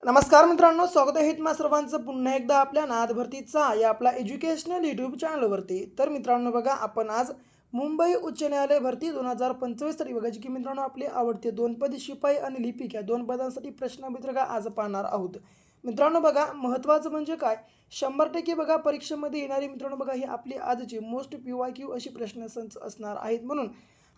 नमस्कार मित्रांनो, स्वागत आहे तुम्हा सर्वांचं पुन्हा एकदा आपल्या नाद भरतीचा या आपला एज्युकेशनल यूट्यूब चॅनलवरती. तर मित्रांनो बघा, आपण आज मुंबई उच्च न्यायालय भरती 2025 साठी बघायची की मित्रांनो आपले आवडते दोन पद शिपाई आणि लिपिक या दोन पदांसाठी प्रश्नपत्रिका आज पाहणार आहोत. मित्रांनो बघा, महत्त्वाचं म्हणजे काय, 100% बघा परीक्षेमध्ये येणारी मित्रांनो बघा ही आपली आजची मोस्ट PYQ अशी प्रश्नसंच असणार आहेत. म्हणून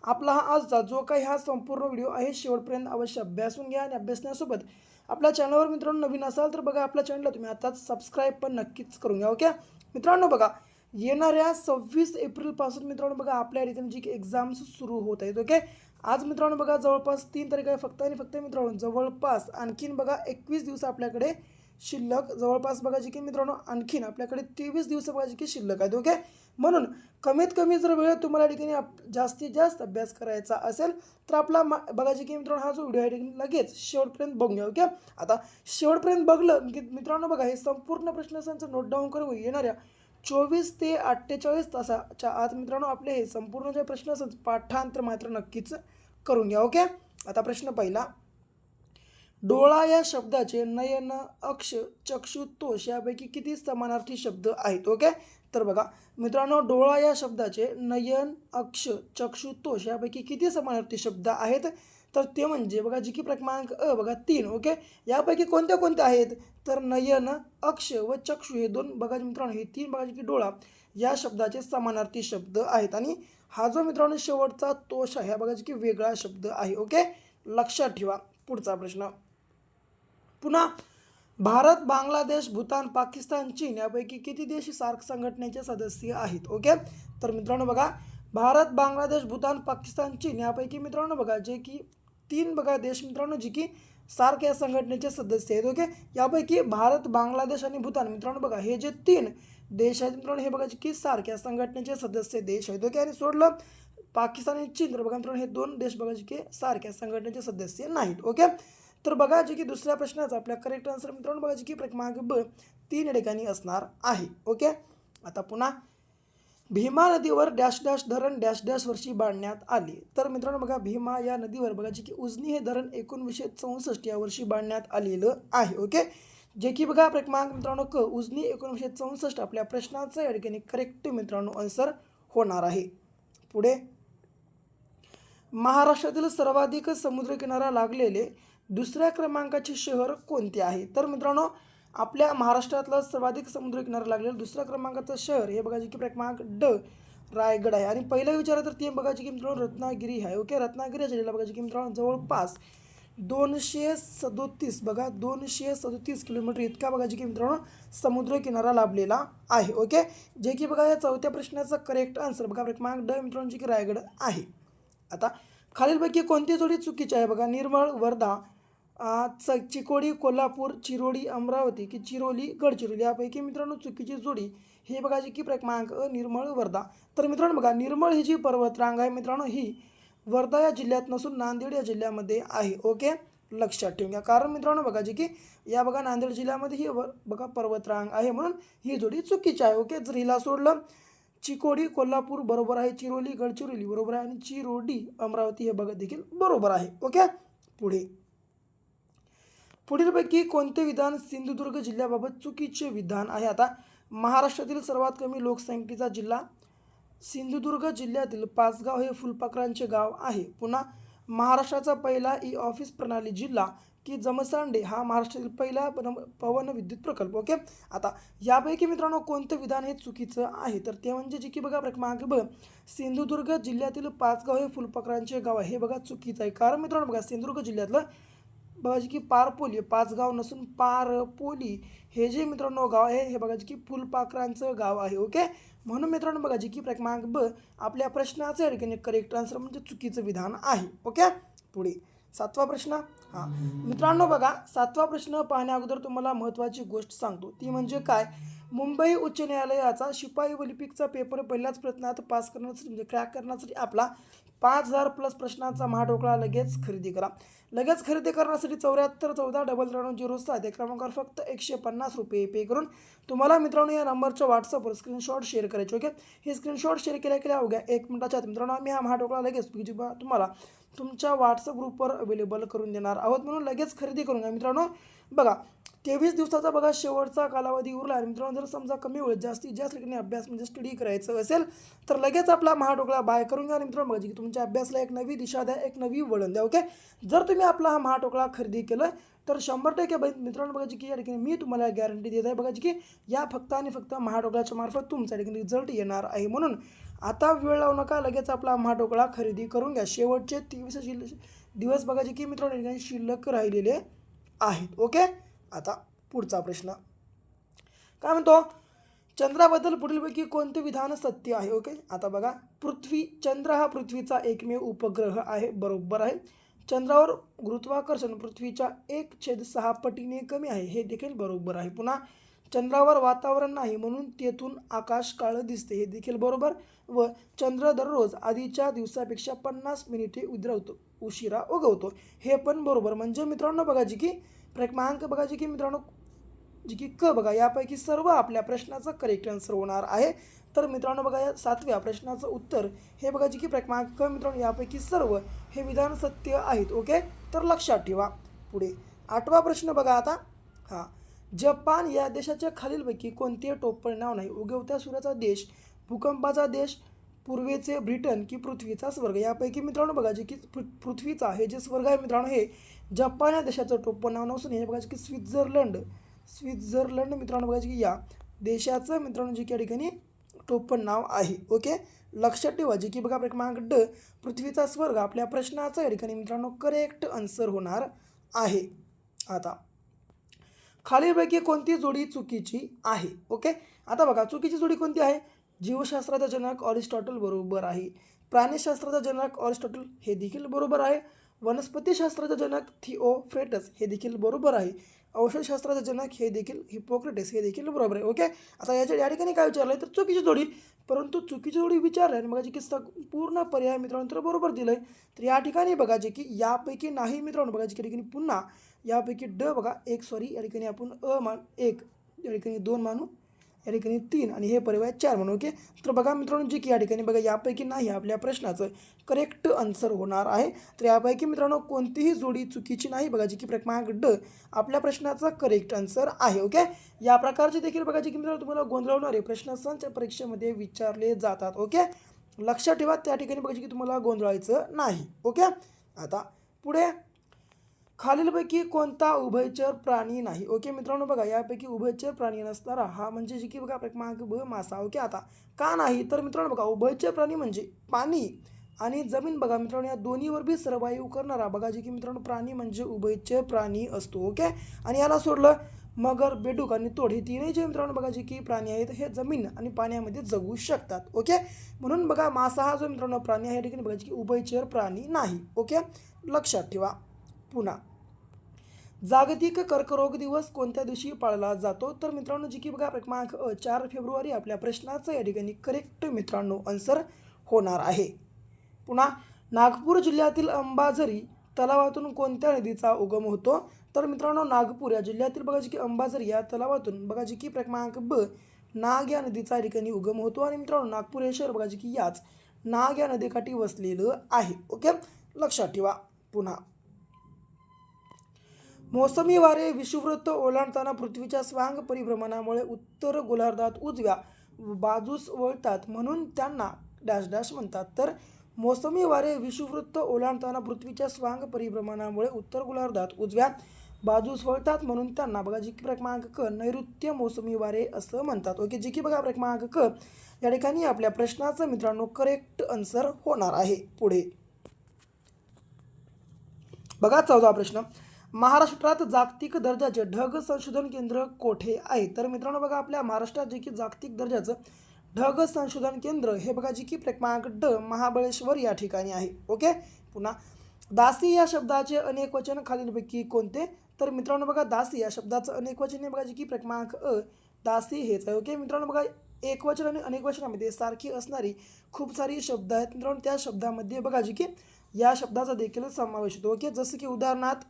आपला हा आजचा जो काही हा संपूर्ण व्हिडिओ आहे शेवटपर्यंत अवश्य अभ्यासून घ्या आणि अभ्यासण्यासोबत आपल्या चॅनलवर मित्रांनो नवीन असाल तर बघा आपल्या चॅनलला तुम्ही आताच सबस्क्राईब पण नक्कीच करून घ्या. ओके मित्रांनो बघा, येणाऱ्या 26 एप्रिलपासून मित्रांनो बघा आपल्या ठिकाणी जी एक्झाम्स सुरू होत आहेत. ओके, आज मित्रांनो बघा जवळपास 3 तारीख आहे फक्त आणि फक्त मित्रांनो, जवळपास आणखीन बघा 21 दिवस आपल्याकडे शिल्लक, जवळपास बघा जी की मित्रांनो आणखीन आपल्याकडे 23 दिवस बघा जी की शिल्लक आहेत. ओके, म्हणून कमीत कमी जर वेळ तुम्हाला ठिकाणी जास्तीत जास्त अभ्यास करायचा असेल तर आपला बघा जी की मित्रांनो हा जो व्हिडिओ आहे ठिकाणी लगेच शेवटपर्यंत बघून घ्या. ओके, आता शेवटपर्यंत बघलं की मित्रांनो बघा हे संपूर्ण प्रश्नसंच नोट डाऊन करून येणाऱ्या 24 ते 48 तासाच्या आत मित्रांनो आपले हे संपूर्ण जे प्रश्नसंच पाठांतर मात्र नक्कीच करून घ्या. ओके, आता प्रश्न पहिला, डोळा या शब्दाचे नयन, अक्ष, चक्षु, तोष यापैकी किती समानार्थी शब्द आहेत. ओके, तर बघा मित्रांनो, डोळा या शब्दाचे नयन, अक्ष, चक्षु, तोष यापैकी किती समानार्थी शब्द आहेत, तर ते म्हणजे बघा जी की क्रमांक बघा 3. ओके, यापैकी कोणत्या कोणत्या आहेत, तर नयन, अक्ष व चक्षु हे दोन बघा मित्रांनो, हे 3 बघा की डोळा या शब्दाचे समानार्थी शब्द आहेत. आणि हा जो मित्रांनो शेवटचा तोष आहे हा बघा की वेगळा शब्द आहे. ओके, लक्षात ठेवा. पुढचा प्रश्न, पुन्हा भारत, बांगलादेश, भूतान, पाकिस्तान, चीन यापैकी किती देश सार्क संघटनेचे सदस्य आहेत. ओके, तर मित्रांनो बघा भारत, बांगलादेश, भूतान, पाकिस्तान, चीन यापैकी मित्रांनो बघा जे की 3 बघा देश मित्रांनो जी की सार्क या संघटनेचे सदस्य आहेत. ओके, यापैकी भारत, बांगलादेश आणि भूतान मित्रांनो बघा हे जे 3 देश आहेत मित्रांनो हे बघा जे की सार्क या संघटनेचे सदस्य देश आहेत. ओके, आणि सोडलं पाकिस्तान आणि चीन तर बघा मित्रांनो हे 2 देश बघा जे की सार्क या संघटनेचे सदस्य नाहीत. ओके, तर बघा जे की दुसऱ्या प्रश्नाचा आपल्या करेक्ट आन्सर मित्रांनो बघा जे की क्रमांक 3 ठिकाणी असणार आहे. ओके, आता पुन्हा भीमा नदीवर डॅश डॅश धरण डॅश डॅश वर्षी बांधण्यात आले. तर मित्रांनो बघा भीमा या नदीवर बघा जे की उजनी हे धरण 1964 या वर्षी बांधण्यात आलेलं आहे. ओके, जे की बघा क्रमांक मित्रांनो उजनी 1964 आपल्या प्रश्नाचं या ठिकाणी करेक्ट मित्रांनो आन्सर होणार आहे. पुढे, महाराष्ट्रातील सर्वाधिक समुद्रकिनारा लागलेले दुसऱ्या क्रमांकाचे शहर कोणते आहे. तर मित्रांनो आपल्या महाराष्ट्रातलं सर्वाधिक समुद्रकिनारा लागलेलं दुसऱ्या क्रमांकाचं शहर हे बघा जे की क्रमांक रायगड आहे. आणि पहिलं विचारलं तर ते बघा जे की मित्रांनो रत्नागिरी आहे. ओके, रत्नागिरी या जिल्ह्याला बघा जे की मित्रांनो जवळपास 237 बघा 237 किलोमीटर इतका बघा जे की मित्रांनो समुद्रकिनारा लाभलेला आहे. ओके, जे की बघा या चौथ्या प्रश्नाचा करेक्ट आन्सर बघा क्रमांक मित्रांनो जे की रायगड आहे. आता खालीलपैकी कोणती जोडी चुकीची आहे बघा, निर्मळ, वर्धा, चिकोडी, कोल्हापूर, चिरोडी, अमरावती की चिरोली, गडचिरोली यापैकी मित्रांनो चुकीची जोडी हे बघा जी की क्रमांक निर्मळ, वर्धा. तर मित्रांनो बघा निर्मळ ही जी पर्वतरांग आहे मित्रांनो ही वर्धा या जिल्ह्यात नसून नांदेड या जिल्ह्यामध्ये आहे. ओके, लक्षात ठेवून घ्या, कारण मित्रांनो बघा जी की या बघा नांदेड जिल्ह्यामध्ये ही बघा पर्वतरांग आहे म्हणून ही जोडी चुकीची आहे. ओके, जर हिला सोडलं चिकोडी, कोल्हापूर बरोबर आहे, चिरोली, गडचिरोली बरोबर आहे आणि चिरोडी, अमरावती हे बघा देखील बरोबर आहे. ओके, पुढे, पुढीलपैकी कोणते विधान सिंधुदुर्ग जिल्ह्याबाबत चुकीचे विधान आहे. आता महाराष्ट्रातील सर्वात कमी लोकसंख्येचा जिल्हा सिंधुदुर्ग जिल्ह्यातील पाचगाव हे फुलपाखरांचे गाव आहे. पुन्हा महाराष्ट्राचा पहिला ऑफिस प्रणाली जिल्हा की जमसांडे हा महाराष्ट्रातील पहिला पवन विद्युत प्रकल्प. ओके, आता यापैकी मित्रांनो कोणतं विधान हे चुकीचं आहे, तर ते म्हणजे जे की बघा क्रमांक सिंधुदुर्ग जिल्ह्यातील पाचगाव हे फुलपाखरांचे गाव आहे हे बघा चुकीचं आहे. कारण मित्रांनो बघा सिंधुदुर्ग जिल्ह्यातलं बघा जी की पारपोली पाचगाव नसून पारपोली हे जे मित्रांनो गाव आहे हे बघा जी की फुलपाखरांचं गाव आहे. ओके, म्हणून मित्रांनो बघा जी की क्रमांक आपल्या प्रश्नाचं या ठिकाणी करेक्ट आन्सर म्हणजे चुकीचं विधान आहे. ओके, पुढे 7वा प्रश्न. हां मित्रांनो बघा 7वा प्रश्न पाहण्या अगोदर तुम्हाला महत्त्वाची गोष्ट सांगतो, ती म्हणजे काय, मुंबई उच्च न्यायालयाचा शिपाई व लिपिकचा पेपर पहिल्याच प्रयत्नात पास करण्यासाठी म्हणजे क्रॅक करण्यासाठी आपला 5000+ प्रश्नांचा महाडोकळा लगेच खरेदी करा. लगेच खरेदी करण्यासाठी 7414939007 या क्रमांकावर फक्त 150 रुपये पे करून तुम्हाला मित्रांनो या नंबरच्या व्हॉट्सअपवर स्क्रीनशॉट शेअर करायचे. ओके, हे स्क्रीनशॉट शेअर केल्या अवघ्या 1 मिनिटाच्या आत मित्रांनो आम्ही हा महाडोकळा लगेच तुम्हाला तुमच्या व्हॉट्सअप ग्रुपवर अवेलेबल करून देणार आहोत, म्हणून लगेच खरेदी करून घ्या मित्रांनो. बघा 23 दिवसाचा बघा शेवटचा कालावधी उरला आहे मित्रांनो. जर समजा कमी वेळेत जास्तीत जास्त ठिकाणी अभ्यास म्हणजे स्टडी करायचं असेल तर लगेच आपला महाटोकळा बाय करून घ्या मित्रांनो. म्हणजे की तुमच्या अभ्यासाला एक नवी दिशा द्या, एक नवी वळण द्या. ओके, जर तुम्ही आपला हा महाटोकळा खरेदी केलं तर 100% मित्रांनो बघायची की या ठिकाणी मी तुम्हाला गॅरंटी देत आहे बघायची की या फक्त आणि फक्त महाटोकळ्याच्या मार्फत तुमच्या ठिकाणी रिझल्ट येणार आहे. म्हणून आता वेळ लावू नका, लगेच आपला महाटोकळा खरेदी करून घ्या. शेवटचे 23 दिवस बघायचे की मित्रांनो या ठिकाणी शिल्लक राहिलेले आहेत. ओके, आता पुढचा प्रश्न काय म्हणतो, चंद्राबद्दल पुढीलपैकी कोणते विधान सत्य आहे. ओके, आता बघा चंद्र हा पृथ्वीचा एकमेव उपग्रह आहे, बरोबर आहे. चंद्रावर गुरुत्वाकर्षण पृथ्वीच्या 1/6 पटीने कमी आहे, हे देखील बरोबर आहे. पुन्हा चंद्रावर वातावरण नाही म्हणून तेथून आकाश काळं दिसते, हे देखील बरोबर. व चंद्र दररोज आधीच्या दिवसापेक्षा 50 मिनिटे उशिरा उगवतो, हे पण बरोबर. म्हणजे मित्रांनो बघायची की क्रमांक बघायची की मित्रांनो जी की क बघा यापैकी सर्व आपल्या प्रश्नाचं करेक्ट आन्सर होणार आहे. तर मित्रांनो बघा या 7व्या प्रश्नाचं उत्तर हे बघायची की क्रमांक क मित्रांनो यापैकी सर्व हे विधान सत्य आहेत. ओके, तर लक्षात ठेवा. पुढे 8वा प्रश्न बघा आता. हां, जपान या देशाच्या खालीलपैकी कोणते टोपण नाव नाही. उगवत्या सूर्याचा देश, भूकंपाचा देश, पूर्वेचे ब्रिटन की पृथ्वीचा स्वर्ग. यापैकी मित्रांनो बघायचे की पृथ्वीचा हे जे स्वर्ग आहे मित्रांनो हे जपान या देशाचं टोपण नाव नसून हे बघायचे की स्वित्झर्लंड मित्रांनो बघायचे की या देशाचं मित्रांनो जे या ठिकाणी टोपण नाव आहे. ओके, लक्षात ठेवा जे की बघा क्रमांक ड पृथ्वीचा स्वर्ग आपल्या प्रश्नाचं या ठिकाणी मित्रांनो करेक्ट आन्सर होणार आहे. आता खालीलपैकी कोणती जोडी चुकीची आहे. ओके, आता बघा चुकीची जोडी कोणती आहे. जीवशास्त्राचा जनक अरिस्टॉटल बरोबर आहे. प्राणीशास्त्राचा जनक अरिस्टॉटल हे देखील बरोबर आहे. वनस्पतीशास्त्राचा जनक थिओफ्रेटस हे देखील बरोबर आहे. औषधशास्त्राचा जनक हे देखील हिपोक्रेटिस हे देखील बरोबर आहे. ओके, आता या ठिकाणी काय विचारलं आहे तर चुकीची जोडी, परंतु चुकीची जोडी विचारलं आणि बघायची की पूर्ण पर्याय मित्रांनो तर बरोबर दिलं आहे. तर या ठिकाणी बघायचे की यापैकी नाही मित्रांनो बघायचे की ठिकाणी पुन्हा यापैकी ड बघा या ठिकाणी आपण एक या ठिकाणी 2 मानू, या ठिकाणी 3 आणि हे पर्याय 4 म्हणू. ओके, तर बघा मित्रांनो जे की या ठिकाणी बघा यापैकी नाही आपल्या प्रश्नाचं करेक्ट आन्सर होणार आहे. तर यापैकी मित्रांनो कोणतीही जोडी चुकीची नाही. बघायची की क्रमांक ड आपल्या प्रश्नाचा करेक्ट आन्सर आहे. ओके, या प्रकारचे देखील बघायचे की मित्रांनो तुम्हाला गोंधळवणारे प्रश्न संच परीक्षेमध्ये विचारले जातात. ओके, लक्षात ठेवा त्या ठिकाणी बघायचे की तुम्हाला गोंधळायचं नाही. ओके, आता पुढे खालीलपैकी कोणता उभयचर प्राणी नाही. ओके मित्रांनो बघा यापैकी उभयचर प्राणी नसणारा हा म्हणजे जे की बघा क्रमांक ब मासा. ओके, आता का नाही तर मित्रांनो बघा उभयचर प्राणी म्हणजे पाणी आणि जमीन बघा मित्रांनो या दोन्हीवर बी सर्वाईव्ह करणारा बघा जे की मित्रांनो प्राणी म्हणजे उभयचर प्राणी असतो. ओके, आणि याला सोडलं मगर, बेडूक आणि तोड हे तीनही जे मित्रांनो बघा जे की प्राणी आहेत हे जमीन आणि पाण्यामध्ये जगू शकतात. ओके, म्हणून बघा मासा हा जो मित्रांनो प्राणी आहे या ठिकाणी बघायचे की उभयचर प्राणी नाही. ओके, लक्षात ठेवा. पुन्हा जागतिक कर्करोग दिवस कोणत्या दिवशी पाळला जातो तर मित्रांनो जी की बघा क्रमांक 4 फेब्रुवारी आपल्या प्रश्नाचं या ठिकाणी करेक्ट मित्रांनो आन्सर होणार आहे. पुन्हा नागपूर जिल्ह्यातील अंबाझरी तलावातून कोणत्या नदीचा उगम होतो तर मित्रांनो नागपूर या जिल्ह्यातील बघा जी की अंबाझरी या तलावातून बघा जी की क्रमांक ब नाग या नदीचा या ठिकाणी उगम होतो आणि मित्रांनो नागपूर हे शहर बघा जी की याच नाग या नदीकाठी वसलेलं आहे. ओके, लक्षात ठेवा. पुन्हा मोसमी वारे विषुववृत्त ओलांडताना पृथ्वीच्या स्वांग परिभ्रमणामुळे उत्तर गोलार्धात उजव्या बाजूस वळतात म्हणून त्यांना डॅश डॅश म्हणतात. तर मोसमी वारे विषुववृत्त ओलांडताना पृथ्वीच्या स्वांग परिभ्रमणामुळे उत्तर गोलार्धात उजव्या बाजूस वळतात म्हणून त्यांना बघा जी की क्रमांक क नैऋत्य मोसमी वारे असं म्हणतात. ओके, जी की बघा क्रमांक क या ठिकाणी आपल्या प्रश्नाचं मित्रांनो करेक्ट आन्सर होणार आहे. पुढे बघा 14वा प्रश्न. महाराष्ट्रात जागतिक दर्जाचे ढग संशोधन केंद्र कोठे आहे तर मित्रांनो बघा आपल्या महाराष्ट्रात जे की जागतिक दर्जाचं ढग संशोधन केंद्र हे बघा जी की क्रमांक ड महाबळेश्वर या ठिकाणी आहे. ओके, पुन्हा दासी या शब्दाचे अनेक वचन खालीलपैकी कोणते तर मित्रांनो बघा दासी या शब्दाचं अनेक वचन हे बघा जी की क्रमांक दासी हेच आहे. ओके मित्रांनो बघा एकवचन आणि अनेक वचनामध्ये सारखी असणारी खूप सारी शब्द आहेत मित्रांनो. त्या शब्दामध्ये बघा जी की या शब्दाचा देखील समावेश होतो. ओके, जसं की उदाहरणार्थ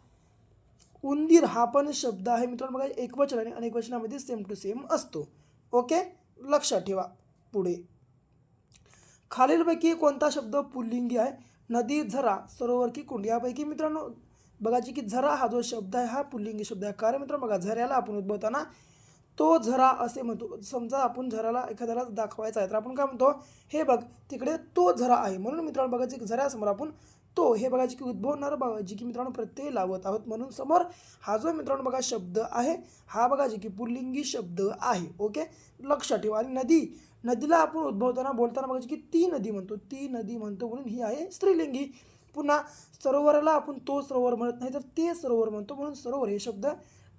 उंदीर हा पण शब्द आहे मित्रांनो बघा एकवचन आणि अनेक वचनामध्ये सेम टू सेम असतो. ओके, लक्षात ठेवा. पुढे खालीलपैकी कोणता शब्द पुल्लिंगी आहे नदी, झरा, सरोवर की कुंड यापैकी मित्रांनो बघा जी की झरा हा जो शब्द आहे हा पुल्लिंगी शब्द आहे. कारण मित्रांनो बघा झऱ्याला आपण उद्भवताना तो झरा असे म्हणतो. समजा आपण झऱ्याला एखाद्याला दाखवायचा आहे तर आपण काय म्हणतो, हे बघ तिकडे तो झरा आहे. म्हणून मित्रांनो बघायची की झऱ्यासमोर आपण तो हे बघायची की उद्भवणार बघायची की मित्रांनो प्रत्यय लावत आहोत. म्हणून समोर हा जो मित्रांनो बघा शब्द आहे हा बघायची की पुल्लिंगी शब्द आहे. ओके, लक्षात ठेवा. आणि नदी, नदीला आपण उद्भवताना बोलताना बघायची की ती नदी म्हणतो, ती नदी म्हणतो म्हणून ही आहे स्त्रीलिंगी. पुन्हा सरोवराला आपण तो सरोवर म्हणत नाही तर ते सरोवर म्हणतो म्हणून सरोवर हे शब्द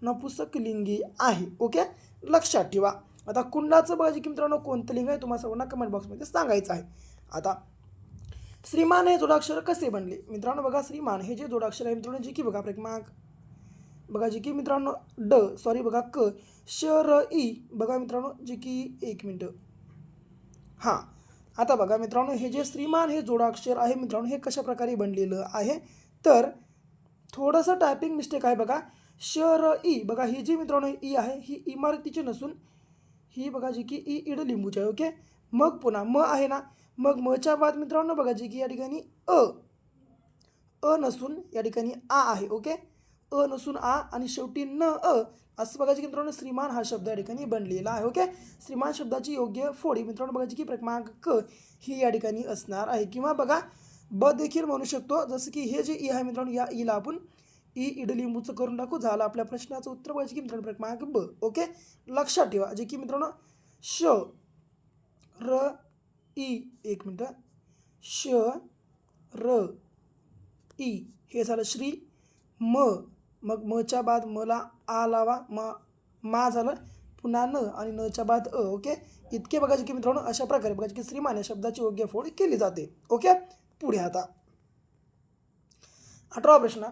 नपुंसकलिंगी आहे. ओके, लक्षात ठेवा. आता कुंडाचं बघायची की मित्रांनो कोणतं लिंग आहे तुम्हाला सर्वांना कमेंट बॉक्समध्ये सांगायचं आहे. आता श्रीमान हे जोडाक्षर कसे बनले मित्रांनो बघा, श्रीमान हे जे जोडाक्षर आहे मित्रांनो जे की बघा क्रमांक बघा जे की मित्रांनो बघा क श र ई बघा मित्रांनो जे की एक मिनटं हां. आता बघा मित्रांनो हे जे श्रीमान हे जोडाक्षर आहे मित्रांनो हे कशा प्रकारे बनलेलं आहे तर थोडंसं टायपिंग मिस्टेक आहे बघा. श र ई बघा ही जी मित्रांनो ई आहे ही इमारतीची नसून ही बघा जी की ई इडलिंबूची आहे. ओके, मग पुन्हा म आहे ना, मग मच्या बाद मित्रांनो बघा जी की या ठिकाणी अ नसून या ठिकाणी आ आहे. ओके, अ नसून आ आणि शेवटी न असं बघायची की मित्रांनो श्रीमान हा शब्द या ठिकाणी बनलेला आहे. ओके, श्रीमान शब्दाची योग्य फोडी मित्रांनो बघायची की क्रमांक क ही या ठिकाणी असणार आहे. किंवा बघा ब देखील म्हणू शकतो. जसं की हे जे ई आहे मित्रांनो या ईला आपण ई इडलिंबूचं करून टाकू. झालं आपल्या प्रश्नाचं उत्तर बघायची की मित्रांनो क्रमांक ब. ओके, लक्षात ठेवा. जे की मित्रांनो श र ई एक मिनटं श र ई हे झालं श्री. मग मच्या बाद मला आ लावा मा झालं पुन्हा न आणि नच्या बाद ओके, इतके बघायचे की मित्रांनो अशा प्रकारे बघायचे की श्रीमान या शब्दाची योग्य फोड केली जाते. ओके, पुढे आता 18वा प्रश्न.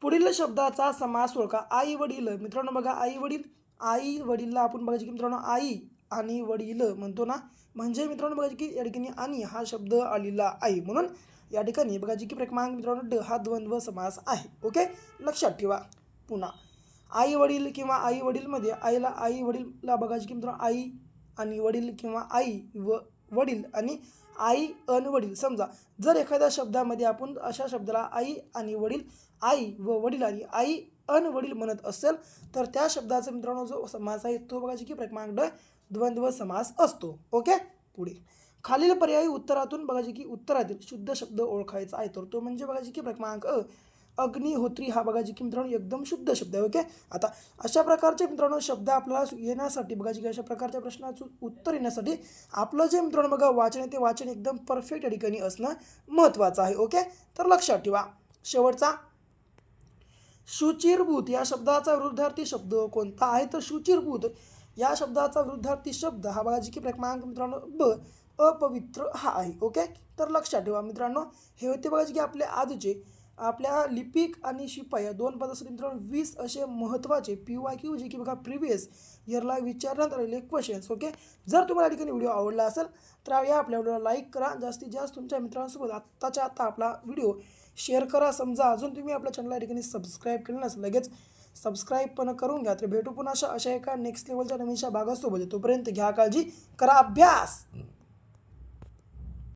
पुढील शब्दाचा समास ओळखा. आई वडील मित्रांनो बघा आई वडीलला आपण बघायचे की मित्रांनो आई आणि वडील म्हणतो ना, म्हणजे मित्रांनो बघायचे की या ठिकाणी आणि हा शब्द आलेला आहे म्हणून या ठिकाणी बघायचे की क्रमांक मित्रांनो ड हा द्वंद्व समास आहे. ओके, लक्षात ठेवा. पुन्हा आई वडील किंवा आई वडीलमध्ये आईला आई वडीलला बघायचे की मित्रांनो आई आणि वडील किंवा आई व वडील आणि आई अन वडील. समजा जर एखाद्या शब्दामध्ये आपण अशा शब्दाला आई आणि वडील, आई व वडील आणि आई अन वडील म्हणत असेल तर त्या शब्दाचा मित्रांनो जो समास आहे तो बघायचे की क्रमांक ड द्वंद्व समास असतो. ओके, पुढे खालील पर्यायी उत्तरातून बघायचे की उत्तरातील शुद्ध शब्द ओळखायचा आहे तर तो म्हणजे बघायचे की क्रमांक अग्निहोत्री हा बघायचे की मित्रांनो एकदम शुद्ध शब्द आहे. ओके, आता अशा प्रकारचे मित्रांनो शब्द आपल्याला येण्यासाठी बघायचे की अशा प्रकारच्या प्रश्नाचं उत्तर येण्यासाठी आपलं जे मित्रांनो बघा वाचन आहे ते वाचन एकदम परफेक्ट या ठिकाणी असणं महत्त्वाचं आहे. ओके, तर लक्षात ठेवा. शेवटचा शुचिरभूत या शब्दाचा विरुद्धार्थी शब्द कोणता आहे तर शुचिरभूत या शब्दाचा विरुद्धार्थी शब्द हा बघायचे की क्रमांक मित्रांनो ब अपवित्र हा आहे. ओके, तर लक्षात ठेवा मित्रांनो हे होते बघायचे की आपले आजचे आपल्या लिपिक आणि शिपाई या दोन पदासाठी मित्रांनो 20 असे महत्त्वाचे PYQ जे की बघा प्रिव्हियस इयरला विचारण्यात आलेले क्वेश्चन्स. ओके, जर तुम्हाला या ठिकाणी व्हिडिओ आवडला असेल तर या आपल्या व्हिडिओला लाईक करा, जास्तीत जास्त तुमच्या मित्रांसोबत आत्ताच्या आत्ता आपला व्हिडिओ शेअर करा. समजा अजून तुम्ही आपल्या चॅनलला या ठिकाणी सबस्क्राईब केलं नसेल लगेच सबस्क्राईब पण करून घ्या. तर भेटू पुन्हा अशा एका नेक्स्ट लेवलच्या नवीनशा भागासोबत. तोपर्यंत घ्या काळजी, करा अभ्यास.